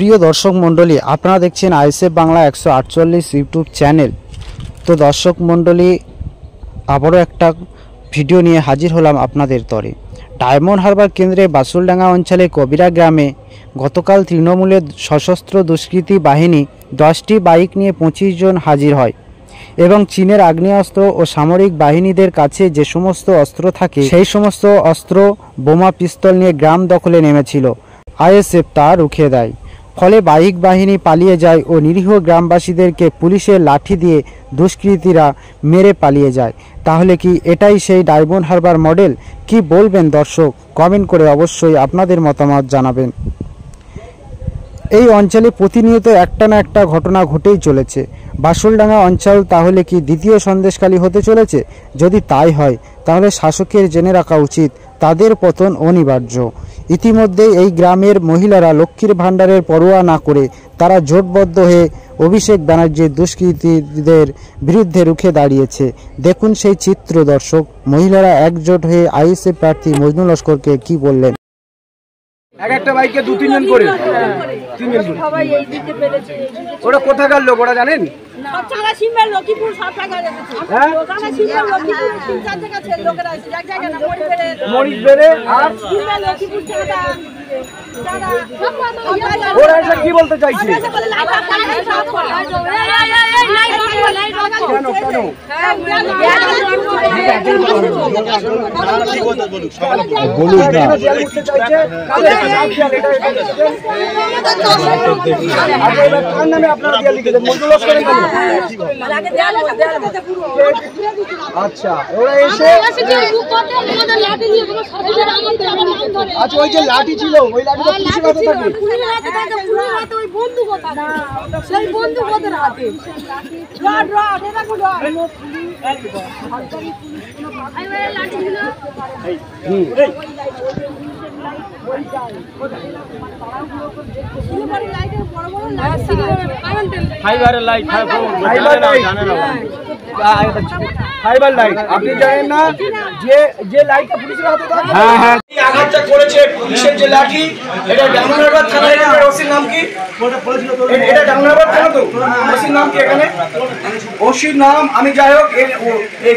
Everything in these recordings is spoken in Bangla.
প্রিয় দর্শক মণ্ডলী, আপনারা দেখছেন আইএসএফ বাংলা 148 ইউটিউব চ্যানেল। তো দর্শক মণ্ডলী, আবারও একটা ভিডিও নিয়ে হাজির হলাম আপনাদের তরে। ডায়মন্ড হারবার কেন্দ্রে বাসুলডাঙ্গা অঞ্চলে কবিরা গ্রামে গতকাল তৃণমূলের সশস্ত্র দুষ্কৃতী বাহিনী 10টি বাইক নিয়ে 25 জন হাজির হয় এবং চীনের আগ্নেয়াস্ত্র ও সামরিক বাহিনীদের কাছে যে সমস্ত অস্ত্র থাকে সেই সমস্ত অস্ত্র, বোমা, পিস্তল নিয়ে গ্রাম দখলে নেমেছিল। আইএসএফ তা রুখে দেয়। ফলে বাইক বাহিনী পালিয়ে যায় ও নিরীহ গ্রামবাসীদেরকে পুলিশের লাঠি দিয়ে দুষ্কৃতীরা মেরে পালিয়ে যায়। তাহলে কি এটাই সেই ডায়মন্ড হারবার মডেল? কি বলবেন দর্শক? কমেন্ট করে অবশ্যই আপনাদের মতামত জানাবেন। এই অঞ্চলে প্রতিনিয়ত একটা না একটা ঘটনা ঘটেই চলেছে। বাসুলডাঙ্গা অঞ্চল তাহলে কি দ্বিতীয় সন্দেশখালী হতে চলেছে? যদি তাই হয় তাহলে শাসকের জেনে রাখা উচিত তাদের পতন অনিবার্য। ইতিমধ্যে এই গ্রামের মহিলারা লক্ষ্মীর ভাণ্ডারের পরোয়া না করে তারা জোটবদ্ধ হয়ে অভিষেক ব্যানার্জির দুষ্কৃতীদের বিরুদ্ধে রুখে দাঁড়িয়েছে। দেখুন সেই চিত্র দর্শক। মহিলারা একজোট হয়ে আইএসএফ প্রার্থী মজনু লস্করকে কি বললেন। একটা বাইকে 2-3 জন করে, 3 জন সবাই এই দিকে পেরেছে। ওরা কোথাকার লোক ওরা জানেন? সবচেয়ে সিম্বল লক্ষ্মীপুর সব জায়গায় রেখেছে। হ্যাঁ, ওখানে সিম্বল লক্ষ্মীপুর 3-4 জায়গা ছিল লোকেরা আছে, এক জায়গা না মরিবেরে আর সিম্বল লক্ষ্মীপুর জায়গা যারা ওরা এসে কি বলতে চাইছে? ওরা বলে লাইট অফ করে সব করে। এই লাইট অফ করে, লাইট অফ করে কেন কেন? হ্যাঁ, কি কথা বলুক সবাই বলুক না। আচ্ছা, ওরা এসে আচ্ছা, ওই যে লাঠি ছিল ওই লাঠিটা পুলিশের হাতে থাকে। ওই বন্দুক না, সেই বন্দুক ওদের হাতে। রড রড এটা কোন রড? লাঠি ছিল। ফাইবারের লাইট, ফাইবার লাইট আপনি জানেন না যে লাইটটা পুলিশের হাতে থাকে? হ্যাঁ হ্যাঁ, আঘাতটা করেছে পুলিশের যে লাঠি, এটা ডায়মন্ড হারবার থানার ওসির নাম কি? এটা ডায়মন্ড হারবার থানা তো? ওসির নাম কি এখানে? ওসির নাম আমি যাই হোক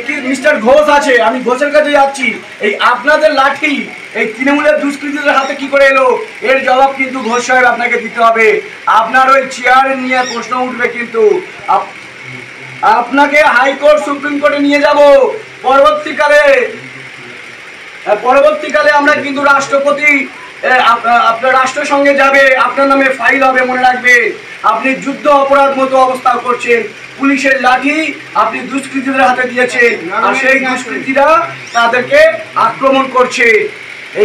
কি মিস্টার ঘোষ আছে, আমি ঘোষের কাছে যাচ্ছি। এই আপনাদের লাঠি এই তৃণমূলের দুষ্কৃতীদের হাতে কি করে এলো, এর জবাব কিন্তু ঘোষ সাহেব আপনাকে দিতে হবে। আপনার ওই চেয়ার নিয়ে প্রশ্ন উঠবে, কিন্তু আপনাকে হাইকোর্ট সুপ্রিম কোর্টে নিয়ে যাব পরবর্তীকালে আমরা কিন্তু রাষ্ট্রপতি আপনার রাষ্ট্রের সঙ্গে যাবে, আপনার নামে ফাইল হবে। মনে রাখবে, আপনি যুদ্ধ অপরাধ মতো অবস্থা করছেন। পুলিশের লাঠি আপনি দুষ্কৃতীদের হাতে দিয়েছেন, আর সেই দুষ্কৃতীরা তাদেরকে আক্রমণ করছে।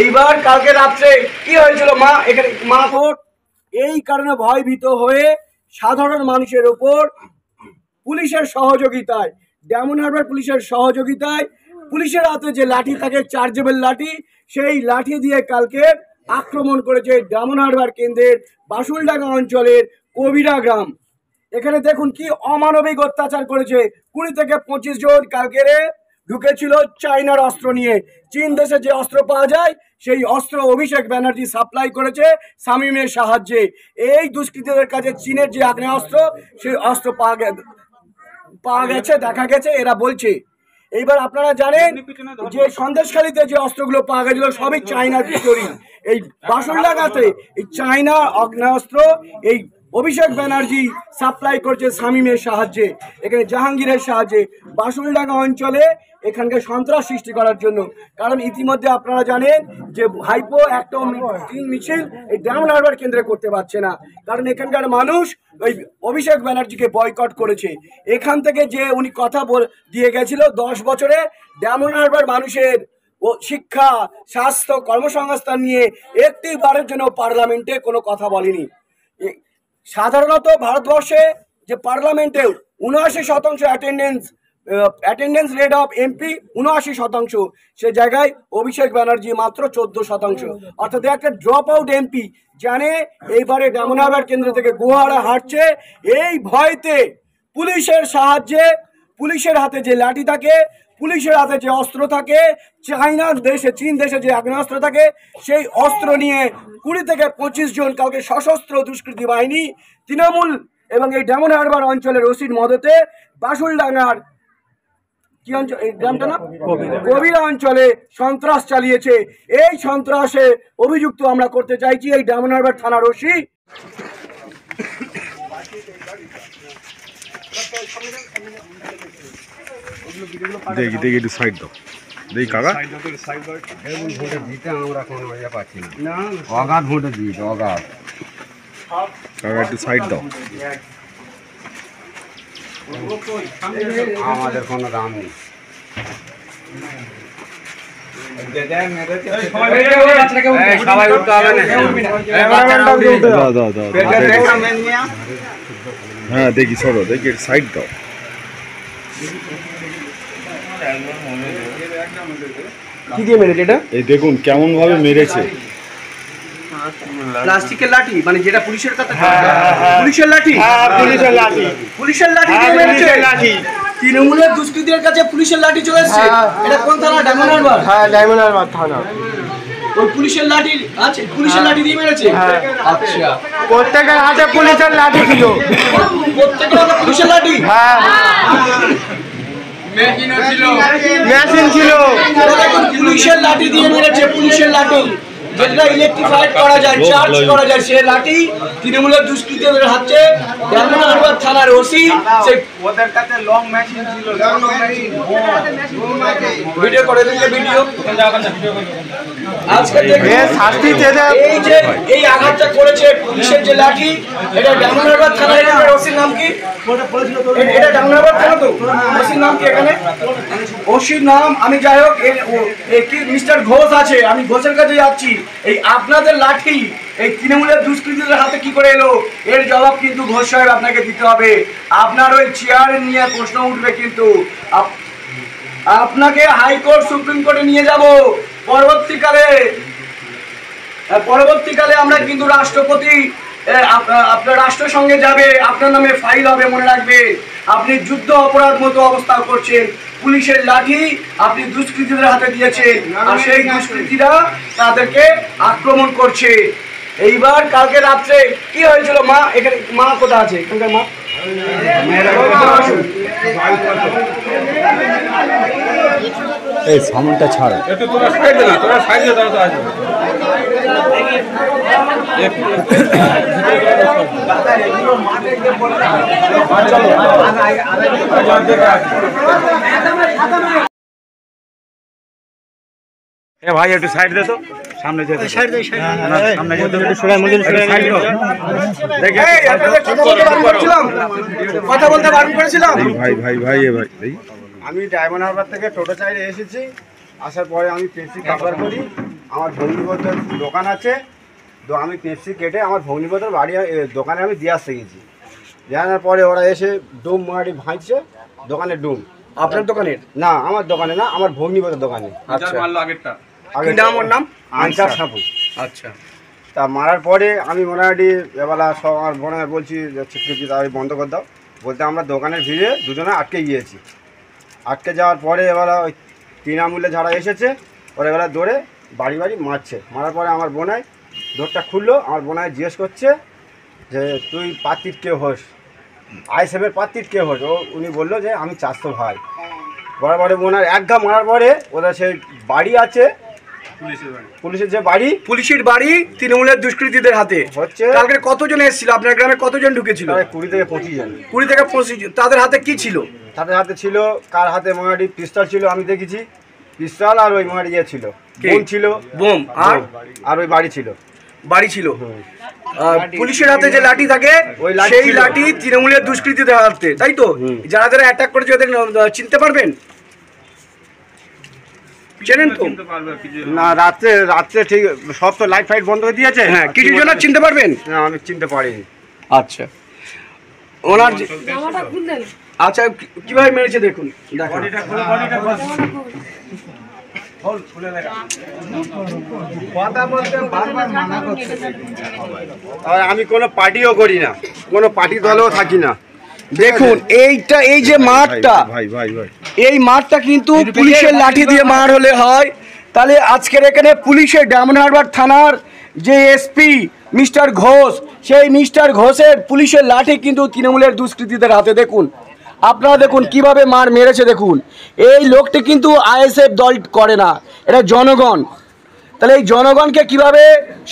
এইবার কালকে রাত্রে কি হয়েছিল মা এখানে এই কারণে ভয়ভীত হয়ে সাধারণ মানুষের উপর পুলিশের সহযোগিতায়, ডায়মন্ড হারবার পুলিশের সহযোগিতায় পুলিশের হাতে যে লাঠি থাকে, চার্জেবল লাঠি, সেই লাঠি দিয়ে কালকে আক্রমণ করেছে ডায়মন্ড হারবার কেন্দ্রের বাসুলডাঙ্গা অঞ্চলের কবিরা গ্রাম। এখানে দেখুন কি অমানবিক অত্যাচার করেছে। 20 থেকে 25 জন কালকে ঢুকেছিল চায়নার অস্ত্র নিয়ে। চীন দেশে যে অস্ত্র পাওয়া যায় সেই অস্ত্র অভিষেক ব্যানার্জি সাপ্লাই করেছে শামীমের সাহায্যে। এই দুষ্কৃতীদের কাছে চীনের যে আগ্নেয়াস্ত্র সেই অস্ত্র পাওয়া গেছে, দেখা গেছে, এরা বলছে। এইবার আপনারা জানেন যে সন্দেশখালীতে যে অস্ত্রগুলো পাওয়া গেছিল সবই চায়নার তৈরি। এই বাসুলডাঙ্গাতে এই চায়না আগ্নেয়াস্ত্র এই অভিষেক ব্যানার্জি সাপ্লাই করছে শামীমের সাহায্যে, এখানে জাহাঙ্গীরের সাহায্যে বাসুলডাঙ্গা অঞ্চলে এখানকার সন্ত্রাস সৃষ্টি করার জন্য। কারণ ইতিমধ্যে আপনারা জানেন যে ভাইপো একটা মিছিল এই ডায়মন্ড হারবার কেন্দ্রে করতে পারছে না, কারণ এখানকার মানুষ ওই অভিষেক ব্যানার্জিকে বয়কট করেছে। এখান থেকে যে উনি কথা দিয়ে গেছিল 10 বছরে ডায়মন্ড হারবার মানুষের ও শিক্ষা, স্বাস্থ্য, কর্মসংস্থান নিয়ে একটি বারের জন্য পার্লামেন্টে কোনো কথা বলেনি। সাধারণত ভারতবর্ষে যে পার্লামেন্টে 79% অ্যাটেন্ডেন্স রেট অফ এমপি 79%, সে জায়গায় অভিষেক ব্যানার্জি মাত্র 14%। অর্থাৎ একটা ড্রপ আউট এমপি জানে এইবারে ডায়মন্ড হারবার কেন্দ্র থেকে গোহারা হাঁটছে। এই ভয়তে পুলিশের সাহায্যে, পুলিশের হাতে যে লাঠি থাকে, পুলিশের হাতে যে অস্ত্র থাকে, চাইনার দেশে চীন দেশে যে আগ্নেয়াস্ত্র থাকে, সেই অস্ত্র নিয়ে 20 থেকে 25 জন কালকে সশস্ত্র দুষ্কৃতী বাহিনী তৃণমূল এবং এই ডায়মন্ড হারবার অঞ্চলের ওসির মদতে বাসুলডাঙ্গার কি অঞ্চল, এই গ্রামটা না কবিরা অঞ্চলে সন্ত্রাস চালিয়েছে। এই সন্ত্রাসে অভিযুক্ত আমরা করতে চাইছি এই ডায়মন্ড হারবার থানার ওসি। দেখি দেখি একটু সাইড দাও, দেখি কাকা ভোটে দিতে আমরা কোনো ইয়ে পাচ্ছি না, অগাধ ভোটে দিতে অগাধ। কাকা একটু সাইড দাও। আমাদের কোনো দাম নেই। সবাই উঠতে হবে না, দাও দাও দাও, হ্যাঁ দেখি সরো, দেখি একটু সাইড দাও। কি দিয়ে মেরেছে এটা? এই দেখুন কেমন ভাবে মেরেছে। প্লাস্টিকের লাঠি, মানে যেটা পুলিশের কাছে পুলিশের লাঠি, পুলিশের লাঠি দিয়ে মেরেছে। তৃণমূলের দুষ্কৃতীদের কাছে পুলিশের লাঠি চলে এসেছে। এটা কোন থানা? ডায়মন্ড হারবার। হ্যাঁ, ডায়মন্ড হারবার থানা। ওই পুলিশের লাঠি আছে, পুলিশের লাঠি দিয়ে মেরেছে। আচ্ছা, প্রত্যেকের হাতে পুলিশের লাঠি ছিল। প্রত্যেকের হাতে পুলিশের লাঠি? হ্যাঁ, মেশিন ছিল। দেখুন, পুলিশের লাঠি দিয়ে মেরেছে, পুলিশের লাঠি যেটা ইলেকট্রিফাইড করা যায়, চার্জ করা যায়, সে লাঠি তৃণমূলের দুষ্কৃতীদের হাতে ডায়মন্ড হারবার থানার ওসি। সেই ওদের কাছে লং মেশিন ছিল, ভিডিও করে দিলে ভিডিও আজকে দেখুন শাস্তি চেয়ে এই যে এই আঘাতটা করেছে পুলিশের যে লাঠি, এটা ডায়মন্ড হারবার থানার ওসির নাম কি? এটা ডায়মন্ড হারবার থানা তো? ওসির নাম কি এখানে? ওসির নাম আমি যাই হোক কি মিস্টার ঘোষ আছে, আমি ঘোষের কাছে যাচ্ছি। এই আপনাদের লাঠি এই তৃণমূলের দুষ্কৃতীদের হাতে কি করে এলো, এর জবাব কিন্তু ঘোষ সাহেব আপনাকে দিতে হবে। আপনার ওই চেয়ার নিয়ে প্রশ্ন উঠবে, কিন্তু আপনাকে হাইকোর্ট সুপ্রিম কোর্টে নিয়ে যাব। পরবর্তীকালে আমরা কিন্তু রাষ্ট্রপতি আপনার রাষ্ট্রের সঙ্গে যাবে, আপনার নামে ফাইল হবে। মনে রাখবে, আপনি যুদ্ধ অপরাধ মতো অবস্থা করছেন। পুলিশের লাঠি আপনি দুষ্কৃতীদের হাতে দিয়েছেন, আর সেই দুষ্কৃতীরা তাদেরকে আক্রমণ করছে। এইবার কালকে রাত্রে কি হয়েছিল? মা এখানে, মা কোথায় আছে এখানকার মা? এই সামনটা ছাড়, একটু তোরা সাইড দে না, তোরা সাইড দে, তারা তো আসবে। এ ভাই একটু সাইড দে তো, সামনে যেতে সাইড দে, সামনে যেতে একটু সরাই মন্দির সরাই সাইড দাও। দেখি কথা বলতে বারণ করেছিলাম। ভাই ভাই ভাই এ ভাই এই আমি ডায়মন্ড হারবার থেকে টোটো চাইলে এসেছি। আসার পরে আমি পেপসি কারবার করি, আমার ভগ্নিপতির দোকান আছে। তো আমি পেপসি কেটে আমার ভগ্নিপতির বাড়ি দোকানে আমি দিয়ে আসতে গেছি। জানার পরে ওরা এসে ডুম মারি ভাঙছে দোকানে। ডুম আপনার দোকানের না, আমার দোকানে না, আমার ভগ্নিপতির দোকানে। আচ্ছা, আগেরটা কি নাম ওর নাম? আনসার সাপু। আচ্ছা, তা মারার পরে আমি মোটামুটি এবেলা সব আমার বোনে বলছি স্বীকৃতি তাই বন্ধ করে দাও। বলতে আমরা দোকানের ভিড়ে দুজনে আটকে গিয়েছি। আটকে যাওয়ার পরে এবেলা ওই তৃণমূলে যারা এসেছে ওরা এবেলা দৌড়ে বাড়ি বাড়ি মারছে। মারার পরে আমার বোনাই দৌড়টা খুললো। আমার বোনাই জিজ্ঞেস করছে যে তুই পাত্রির কে হোস, আইসেফের পাত্রির কে হোস? উনি বললো যে আমি চাস্তো ভাই। বরাবরে বোনার এক ঘা মারার পরে ওদের সেই বাড়ি আছে, পুলিশের যে বাড়ি, পুলিশের বাড়ি তৃণমূলের দুষ্কৃতীদের হাতে হচ্ছে। কালকে কতজন এসেছিল আপনার গ্রামে? কতজন ঢুকেছিল? 20 থেকে 25 জন। 20 থেকে 25 জন। তাদের হাতে কি ছিল? তাদের হাতে ছিল, কার হাতে মোটামুটি পিস্তল ছিল, আমি দেখেছি পিস্তল, আর ওই মোটামুটি ইয়ে ছিল, বোম ছিল, বোম, আর ওই বাড়ি ছিল। বাড়ি ছিল। পুলিশের হাতে যে লাঠি থাকে ওই লাঠি সেই ছিল। লাঠি তৃণমূলের দুষ্কৃতীদের হাতে, তাই তো? যারা যারা অ্যাটাক করেছে ওদের চিনতে পারবেন? চেনেন তো? না, রাত্রে ঠিক সব তো লাইট ফাইট বন্ধ করে দিয়েছে। হ্যাঁ, কিছু জন চিনতে পারবেন? না, আমি চিনতে পারিনি। আচ্ছা, ওনার আচ্ছা কিভাবে মেরেছে দেখুন, দেখুন। আর আমি কোনো পার্টিও করি না, কোনো পার্টি দলেও থাকি না। দেখুন এইটা, এই যে মাঠটা, ভাই ভাই ভাই এই মারটা কিন্তু পুলিশের লাঠি দিয়ে মার হলে হয়, তাহলে আজকের এখানে পুলিশের ডায়মন্ড হারবার থানার যে এসপি মিস্টার ঘোষ, সেই মিস্টার ঘোষের পুলিশের লাঠি কিন্তু তৃণমূলের দুষ্কৃতীদের হাতে। দেখুন আপনারা, দেখুন কিভাবে মার মেরেছে। দেখুন এই লোকটি কিন্তু আইএসএফ দল করে না, এটা জনগণ। তাহলে এই জনগণকে কিভাবে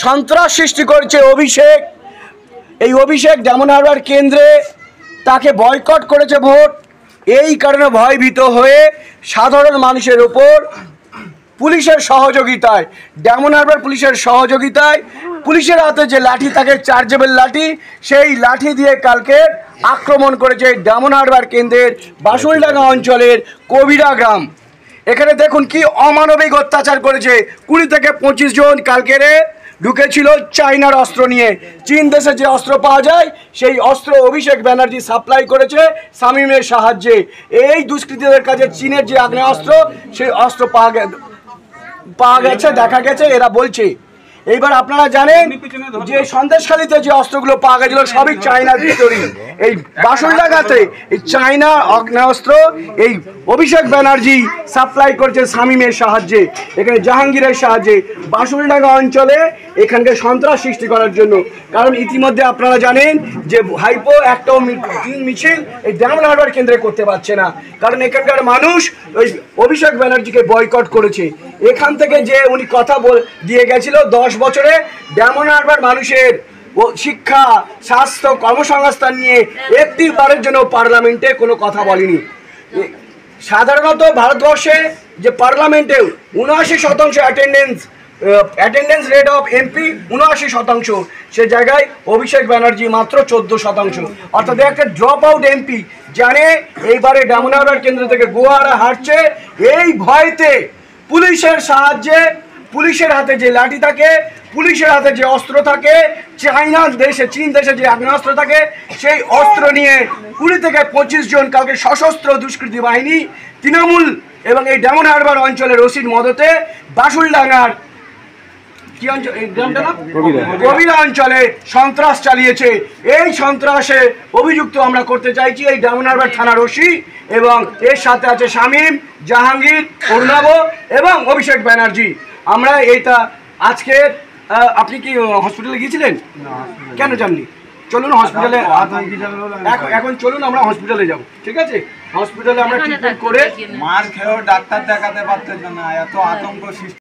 সন্ত্রাস সৃষ্টি করছে অভিষেক। এই অভিষেক ডায়মন্ড হারবার কেন্দ্রে তাকে বয়কট করেছে ভোট, এই কারণে ভয়ভীত হয়ে সাধারণ মানুষের ওপর পুলিশের সহযোগিতায়, ডায়মন্ড হারবার পুলিশের সহযোগিতায় পুলিশের হাতে যে লাঠি থাকে, চার্জেবল লাঠি, সেই লাঠি দিয়ে কালকে আক্রমণ করেছে ডায়মন্ড হারবার কেন্দ্রের বাসুলডাঙ্গা অঞ্চলের কবিরা গ্রাম। এখানে দেখুন কি অমানবিক অত্যাচার করেছে। 20 থেকে 25 জন কালকেরে ঢুকেছিল চাইনার অস্ত্র নিয়ে। চীন দেশে যে অস্ত্র পাওয়া যায় সেই অস্ত্র অভিষেক ব্যানার্জি সাপ্লাই করেছে শামীমের সাহায্যে। এই দুষ্কৃতীদের কাছে চীনের যে আগ্নেয়াস্ত্র, সেই অস্ত্র পাওয়া গেছে, দেখা গেছে, এরা বলছে। এইবার আপনারা জানেন যে সন্দেশখালীতে যে অস্ত্রগুলো পাওয়া গেছিল সবই চায়নার ভিতরেই। এই বাসুলডাঙ্গাতে এই চায়না আগ্নেয়াস্ত্র এই অভিষেক ব্যানার্জি সাপ্লাই করছে শামীমের সাহায্যে, এখানে জাহাঙ্গীরের সাহায্যে বাসুলডাঙ্গা অঞ্চলে এখানকে সন্ত্রাস সৃষ্টি করার জন্য। কারণ ইতিমধ্যে আপনারা জানেন যে ভাইপো একটাও মিছিল এই ডায়মন্ড হারবার কেন্দ্রে করতে পারছে না, কারণ এখানকার মানুষ ওই অভিষেক ব্যানার্জিকে বয়কট করেছে। এখান থেকে যে উনি কথা দিয়ে গেছিল 10 বছরে ডায়মন্ড হারবার মানুষের শিক্ষা, স্বাস্থ্য, কর্মসংস্থান নিয়ে একটি বারের জন্য পার্লামেন্টে কোনো কথা বলেনি। সাধারণত ভারতবর্ষে যে পার্লামেন্টে 79% অ্যাটেন্ডেন্স রেট অফ এমপি 79%, সে জায়গায় অভিষেক ব্যানার্জি মাত্র 14%। অর্থাৎ একটা ড্রপ আউট এমপি জানে এইবারে ডায়মন্ড হারবার কেন্দ্র থেকে গোয়ারা হারছে, এই ভয়তে পুলিশের সাহায্যে, পুলিশের হাতে যে লাঠি থাকে, পুলিশের হাতে যে অস্ত্র থাকে, চাইনার দেশে, চীন দেশে যে আগ্নেয়াস্ত্র থাকে, সেই অস্ত্র নিয়ে 20 থেকে 25 জন কালকে সশস্ত্র দুষ্কৃতী বাহিনী তৃণমূল এবং এই ডায়মন্ড হারবার অঞ্চলের রশিদ মদতে বাসুলডাঙ্গার কি অঞ্চল, এই গ্রামটা না কবিরা অঞ্চলে সন্ত্রাস চালিয়েছে। এই সন্ত্রাসে অভিযুক্ত আমরা করতে চাইছি এই ডায়মন্ড হারবার থানার ওসি, এবং এর সাথে আছে শামীম, জাহাঙ্গীর, অর্ণব এবং অভিষেক ব্যানার্জি। আমরা এইটা আজকে, আপনি কি হসপিটালে গিয়েছিলেন? কেন যাননি? চলুন হসপিটালে, এখন চলুন আমরা হসপিটালে যাব, ঠিক আছে? হসপিটালে আমরা ট্রিটমেন্ট করে মার খেয়েও ডাক্তার দেখাতে পারতেন না, এত আতঙ্ক সৃষ্টি।